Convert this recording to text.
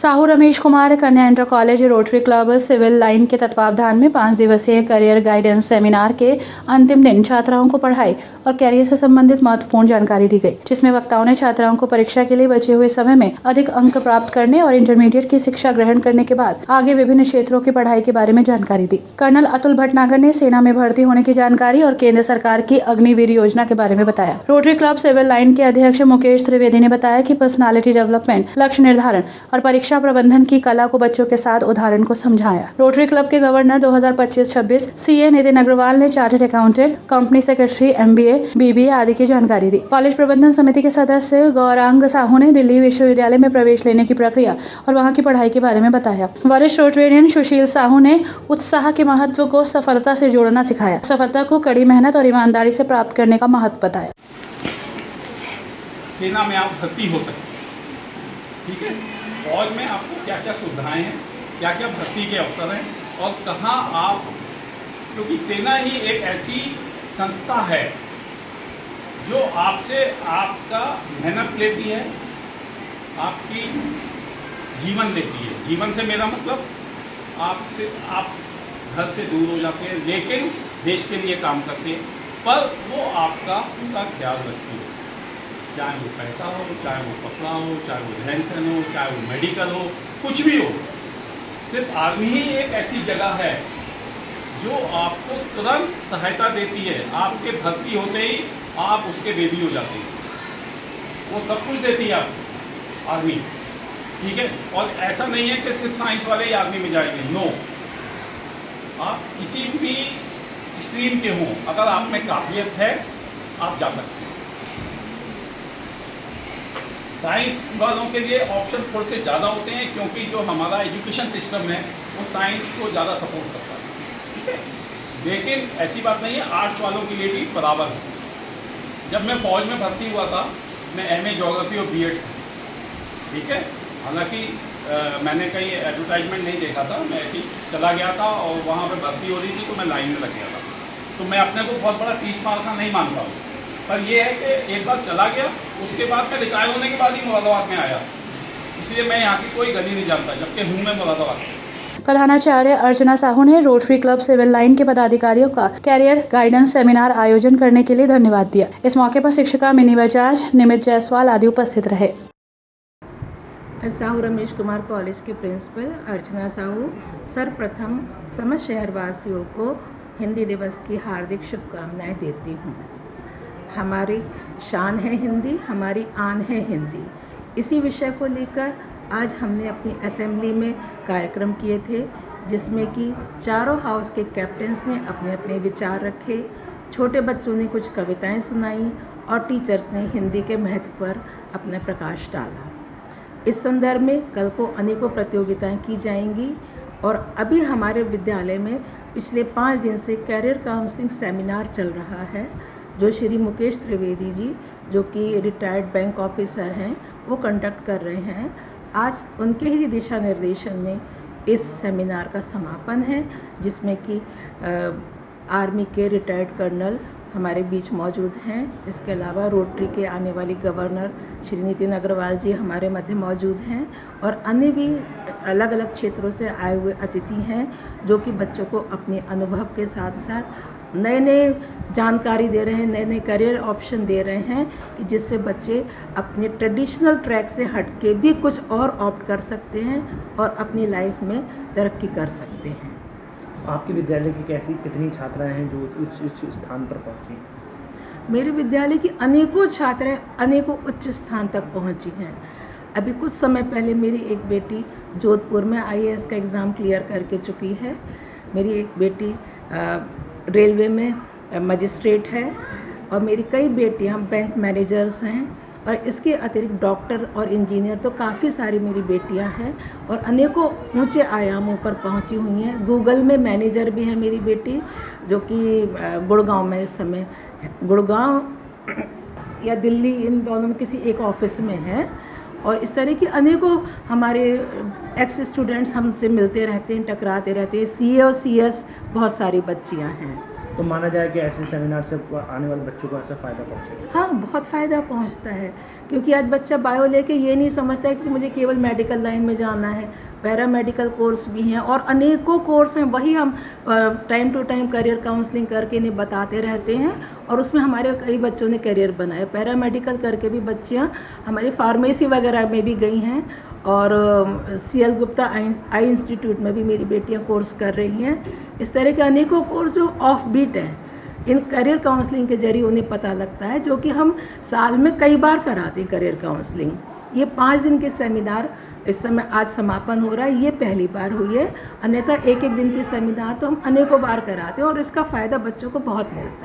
साहू रमेश कुमार कन्या inter college Rotary Club civil line के तत्वावधान में 5 दिवसीय करियर गाइडेंस सेमिनार के अंतिम दिन छात्राओं को पढ़ाई और कैरियर से संबंधित महत्वपूर्ण जानकारी दी गई, जिसमें वक्ताओं ने छात्राओं को परीक्षा के लिए बचे हुए समय में अधिक अंक प्राप्त करने और इंटरमीडिएट की शिक्षा ग्रहण करने के बाद आगे विभिन्न क्षेत्रों की पढ़ाई के बारे में जानकारी दी। कर्नल अतुल भटनागर ने सेना में भर्ती होने की जानकारी और केंद्र सरकार की अग्निवीर योजना के बारे में बताया। रोटरी क्लब सिविल लाइन के अध्यक्ष मुकेश त्रिवेदी ने बताया कि पर्सनालिटी डेवलपमेंट, लक्ष्य निर्धारण और परीक्षा प्रबंधन की कला को बच्चों के साथ उदाहरण को समझाया। रोटरी क्लब के गवर्नर 2025-26 सीए नितिन अग्रवाल ने chartered accountant, company secretary, MBA, BBA आदि की जानकारी दी। कॉलेज प्रबंधन समिति के सदस्य गौरांग साहू ने दिल्ली विश्वविद्यालय में प्रवेश लेने की प्रक्रिया और वहां की पढ़ाई के बारे में बताया। वरिष्ठ रोटेरियन सुशील साहू ने उत्साह के महत्व को सफलता से जोड़ना सिखाया। सफलता को कड़ी मेहनत और ईमानदारी से प्राप्त करने का महत्व बताया। सेना में आप भर्ती हो सकते हैं, ठीक है। फौज में आपको क्या क्या सुविधाएं हैं, क्या क्या भर्ती के अवसर हैं और कहाँ आप, क्योंकि सेना ही एक ऐसी संस्था है जो आपसे आपका मेहनत लेती है, आपकी जीवन देती है। जीवन से मेरा मतलब आपसे, आप घर से दूर हो जाते हैं लेकिन देश के लिए काम करते हैं, पर वो आपका पूरा ख्याल रखती है, चाहे वो पैसा हो, चाहे वो कपड़ा हो, चाहे वो रहन सहन हो, चाहे वो मेडिकल हो, कुछ भी हो। सिर्फ आर्मी ही एक ऐसी जगह है जो आपको तुरंत सहायता देती है। आपके भर्ती होते ही आप उसके बेबी हो जाते हैं, वो सब कुछ देती है आपको आर्मी, ठीक है। और ऐसा नहीं है कि सिर्फ साइंस वाले ही आर्मी में जाएंगे, नो। आप किसी भी स्ट्रीम के हों, अगर आप में काबिलियत है आप जा सकते हैं। साइंस वालों के लिए ऑप्शन थोड़े से ज़्यादा होते हैं क्योंकि जो हमारा एजुकेशन सिस्टम है वो साइंस को ज़्यादा सपोर्ट करता है, ठीक है। लेकिन ऐसी बात नहीं है, आर्ट्स वालों के लिए भी बराबर है। जब मैं फौज में भर्ती हुआ था, मैं MA ज्योग्राफी और B.Ed, ठीक है। हालांकि मैंने कहीं एडवर्टाइजमेंट नहीं देखा था, मैं ऐसे ही चला गया था और वहाँ पे भर्ती हो रही थी तो मैं लाइन में लग गया था। तो मैं अपने को बहुत बड़ा 30 मार्क का नहीं मानता हूँ, पर यह है कि एक बार चला गया, उसके बाद मैं रिटायर होने के बाद ही मुरादाबाद में आया, इसलिए मैं यहाँ की कोई गली नहीं जानता, जबकि हूँ मैं मुरादाबाद। प्रधानाचार्य अर्चना साहू ने रोटरी क्लब सिविल लाइन के पदाधिकारियों का कैरियर गाइडेंस सेमिनार आयोजन करने के लिए धन्यवाद दिया। इस मौके पर शिक्षिका मिनी बजाज, निमित जायसवाल आदि उपस्थित रहे। साहू रमेश कुमार कॉलेज के प्रिंसिपल अर्चना साहू सर्वप्रथम समस्त शहरवासियों को हिंदी दिवस की हार्दिक शुभकामनाएं देती हूँ। हमारी शान है हिंदी, हमारी आन है हिंदी। इसी विषय को लेकर आज हमने अपनी असेंबली में कार्यक्रम किए थे, जिसमें कि चारों हाउस के कैप्टन्स ने अपने अपने विचार रखे, छोटे बच्चों ने कुछ कविताएं सुनाई और टीचर्स ने हिंदी के महत्व पर अपना प्रकाश डाला। इस संदर्भ में कल को अनेकों प्रतियोगिताएं की जाएंगी और अभी हमारे विद्यालय में पिछले 5 दिन से कैरियर काउंसलिंग सेमिनार चल रहा है, जो श्री मुकेश त्रिवेदी जी, जो कि रिटायर्ड बैंक ऑफिसर हैं, वो कंडक्ट कर रहे हैं। आज उनके ही दिशा निर्देशन में इस सेमिनार का समापन है, जिसमें कि आर्मी के रिटायर्ड कर्नल हमारे बीच मौजूद हैं। इसके अलावा रोटरी के आने वाली गवर्नर श्री नितिन अग्रवाल जी हमारे मध्य मौजूद हैं और अन्य भी अलग अलग क्षेत्रों से आए हुए अतिथि हैं, जो कि बच्चों को अपने अनुभव के साथ साथ नए नए जानकारी दे रहे हैं, नए नए करियर ऑप्शन दे रहे हैं, कि जिससे बच्चे अपने ट्रेडिशनल ट्रैक से हट के भी कुछ और ऑप्ट कर सकते हैं और अपनी लाइफ में तरक्की कर सकते हैं। आपके विद्यालय की कितनी छात्राएं हैं जो उच्च स्थान पर पहुंची? मेरे विद्यालय की अनेकों छात्राएं अनेकों उच्च स्थान तक पहुंची हैं। अभी कुछ समय पहले मेरी एक बेटी जोधपुर में IAS का एग्ज़ाम क्लियर करके चुकी है। मेरी एक बेटी रेलवे में मजिस्ट्रेट है और मेरी कई बेटियां बैंक मैनेजर्स हैं और इसके अतिरिक्त डॉक्टर और इंजीनियर, तो काफ़ी सारी मेरी बेटियां हैं और अनेकों ऊंचे आयामों पर पहुंची हुई हैं। गूगल में मैनेजर भी है मेरी बेटी, जो कि गुड़गांव में इस समय, गुड़गांव या दिल्ली, इन दोनों में किसी एक ऑफिस में है। और इस तरह की अनेकों हमारे एक्स स्टूडेंट्स हमसे मिलते रहते हैं, टकराते रहते हैं। CA और CS बहुत सारी बच्चियां हैं। तो माना जाए कि ऐसे सेमिनार से आने वाले बच्चों को ऐसा फ़ायदा पहुँचेगा। हाँ, बहुत फ़ायदा पहुंचता है, क्योंकि आज बच्चा बायो लेके ये नहीं समझता है कि मुझे केवल मेडिकल लाइन में जाना है। पैरामेडिकल कोर्स भी हैं और अनेकों कोर्स हैं, वही हम time to time career counselling करके इन्हें बताते रहते हैं और उसमें हमारे कई बच्चों ने करियर बनाया। पैरामेडिकल करके भी बच्चियाँ हमारी फार्मेसी वगैरह में भी गई हैं और CL गुप्ता आई इंस्टीट्यूट में भी मेरी बेटियाँ कोर्स कर रही हैं। इस तरह के अनेकों कोर्स जो ऑफ बीट हैं, इन करियर काउंसलिंग के जरिए उन्हें पता लगता है, जो कि हम साल में कई बार कराते हैं करियर काउंसलिंग। ये 5 दिन के सेमिनार इस समय आज समापन हो रहा है, ये पहली बार हुई है। अन्यथा एक एक दिन के सेमिनार तो हम अनेकों बार कराते हैं और इसका फ़ायदा बच्चों को बहुत मिलता है।